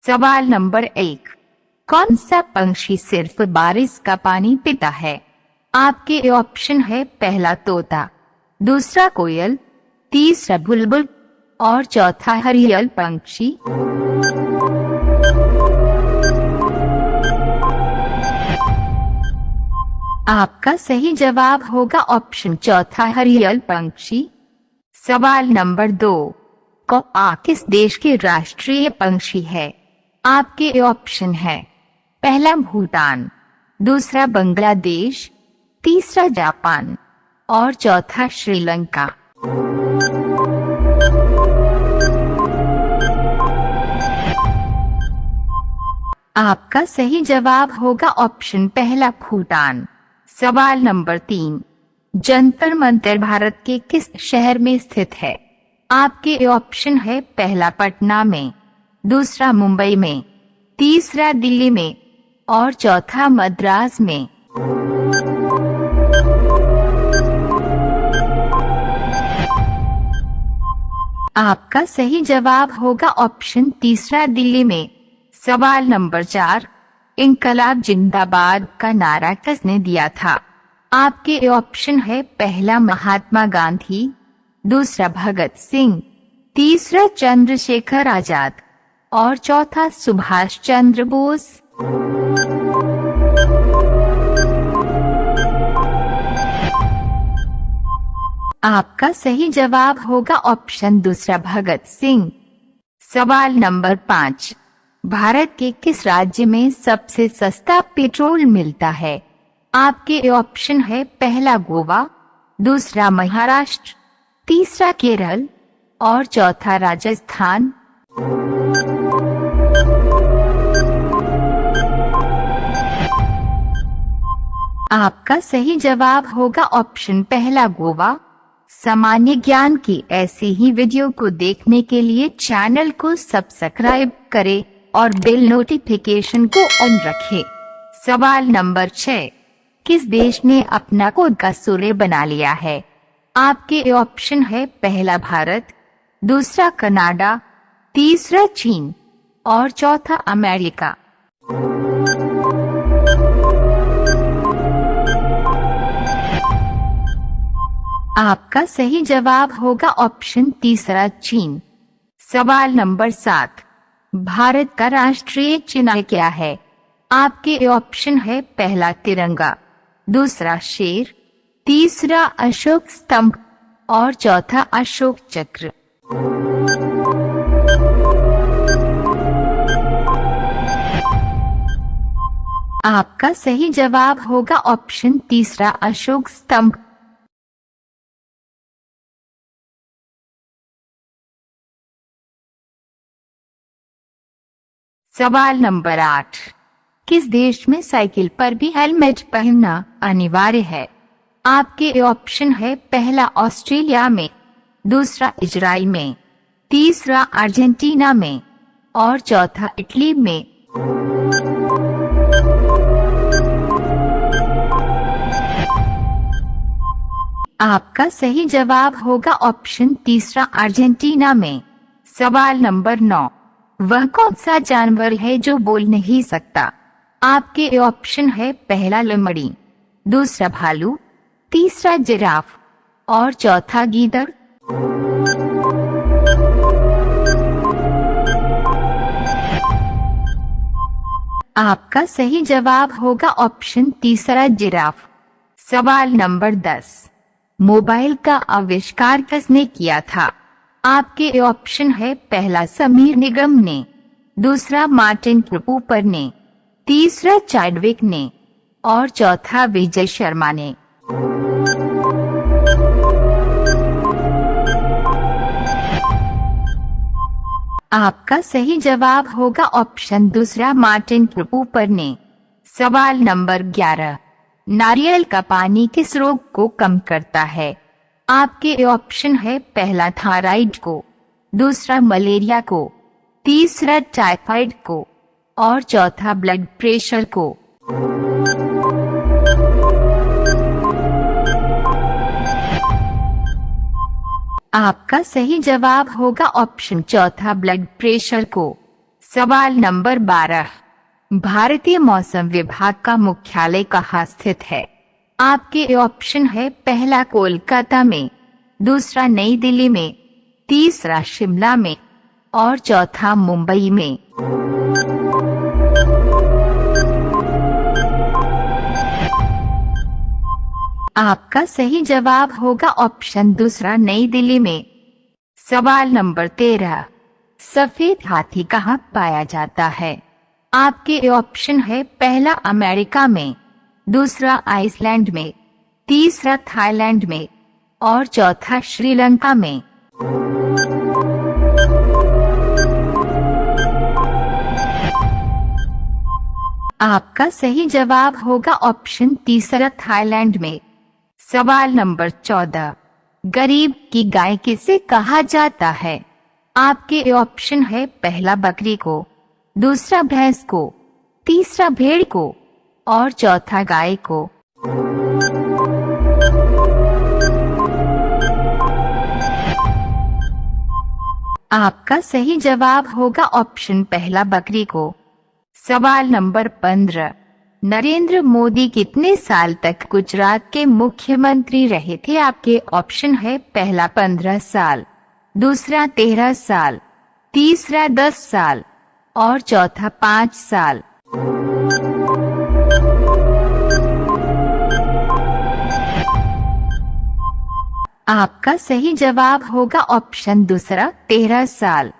सवाल नंबर 1, कौन सा पंछी सिर्फ बारिश का पानी पीता है? आपके ऑप्शन है पहला तोता, दूसरा कोयल, तीसरा बुलबुल और चौथा हरियल पंछी। आपका सही जवाब होगा ऑप्शन चौथा हरियल पंछी। सवाल नंबर 2, कौआ किस देश के राष्ट्रीय पंछी है? आपके ऑप्शन है पहला भूटान, दूसरा बांग्लादेश, तीसरा जापान और चौथा श्रीलंका। आपका सही जवाब होगा ऑप्शन पहला भूटान। सवाल नंबर 3, जंतर मंतर भारत के किस शहर में स्थित है? आपके ऑप्शन है पहला पटना में, दूसरा मुंबई में, तीसरा दिल्ली में और चौथा मद्रास में। आपका सही जवाब होगा ऑप्शन तीसरा दिल्ली में। सवाल नंबर 4, इंकलाब जिंदाबाद का नारा किसने दिया था? आपके ऑप्शन है पहला महात्मा गांधी, दूसरा भगत सिंह, तीसरा चंद्रशेखर आजाद और चौथा सुभाष चंद्र बोस। आपका सही जवाब होगा ऑप्शन दूसरा भगत सिंह। सवाल नंबर 5, भारत के किस राज्य में सबसे सस्ता पेट्रोल मिलता है? आपके ऑप्शन है पहला गोवा, दूसरा महाराष्ट्र, तीसरा केरल और चौथा राजस्थान। आपका सही जवाब होगा ऑप्शन पहला गोवा। सामान्य ज्ञान की ऐसी ही वीडियो को देखने के लिए चैनल को सब्सक्राइब करें और बेल नोटिफिकेशन को ऑन रखें। सवाल नंबर 6, किस देश ने अपना कोड का सूर्य बना लिया है? आपके ऑप्शन है पहला भारत, दूसरा कनाडा, तीसरा चीन और चौथा अमेरिका। आपका सही जवाब होगा ऑप्शन तीसरा चीन। सवाल नंबर 7, भारत का राष्ट्रीय चिन्ह क्या है? आपके ऑप्शन है पहला तिरंगा, दूसरा शेर, तीसरा अशोक स्तंभ और चौथा अशोक चक्र। आपका सही जवाब होगा ऑप्शन तीसरा अशोक स्तंभ। सवाल नंबर 8, किस देश में साइकिल पर भी हेलमेट पहनना अनिवार्य है? आपके ऑप्शन है पहला ऑस्ट्रेलिया में, दूसरा इजराइल में, तीसरा अर्जेंटीना में और चौथा इटली में। आपका सही जवाब होगा ऑप्शन तीसरा अर्जेंटीना में। सवाल नंबर 9, वह कौन सा जानवर है जो बोल नहीं सकता? आपके ऑप्शन है पहला लोमड़ी, दूसरा भालू, तीसरा जिराफ और चौथा गीदड़। आपका सही जवाब होगा ऑप्शन तीसरा जिराफ। सवाल नंबर 10, मोबाइल का आविष्कार किसने किया था? आपके ऑप्शन है पहला समीर निगम ने, दूसरा मार्टिन कूपर ने, तीसरा चैडविक ने और चौथा विजय शर्मा ने। आपका सही जवाब होगा ऑप्शन दूसरा मार्टिन कूपर ने। सवाल नंबर 11, नारियल का पानी किस रोग को कम करता है? आपके ऑप्शन है पहला थायराइड को, दूसरा मलेरिया को, तीसरा टाइफाइड को और चौथा ब्लड प्रेशर को। आपका सही जवाब होगा ऑप्शन चौथा ब्लड प्रेशर को। सवाल नंबर 12, भारतीय मौसम विभाग का मुख्यालय कहाँ स्थित है? आपके ऑप्शन है, पहला कोलकाता में, दूसरा नई दिल्ली में, तीसरा शिमला में और चौथा मुंबई में। आपका सही जवाब होगा ऑप्शन दूसरा, नई दिल्ली में। सवाल नंबर 13, सफेद हाथी कहाँ पाया जाता है? आपके ऑप्शन है, पहला अमेरिका में, दूसरा आइसलैंड में, तीसरा थाईलैंड में और चौथा श्रीलंका में। आपका सही जवाब होगा ऑप्शन तीसरा, थाईलैंड में। सवाल नंबर 14, गरीब की गाय किसे कहा जाता है? आपके ऑप्शन है, पहला बकरी को, दूसरा भैंस को, तीसरा भेड़ को और चौथा गाय को। आपका सही जवाब होगा ऑप्शन पहला, बकरी को। सवाल नंबर 15, नरेंद्र मोदी कितने साल तक गुजरात के मुख्यमंत्री रहे थे? आपके ऑप्शन है, पहला 15 साल, दूसरा 13 साल, तीसरा 10 साल और चौथा 5 साल। आपका सही जवाब होगा ऑप्शन दूसरा, 13 साल।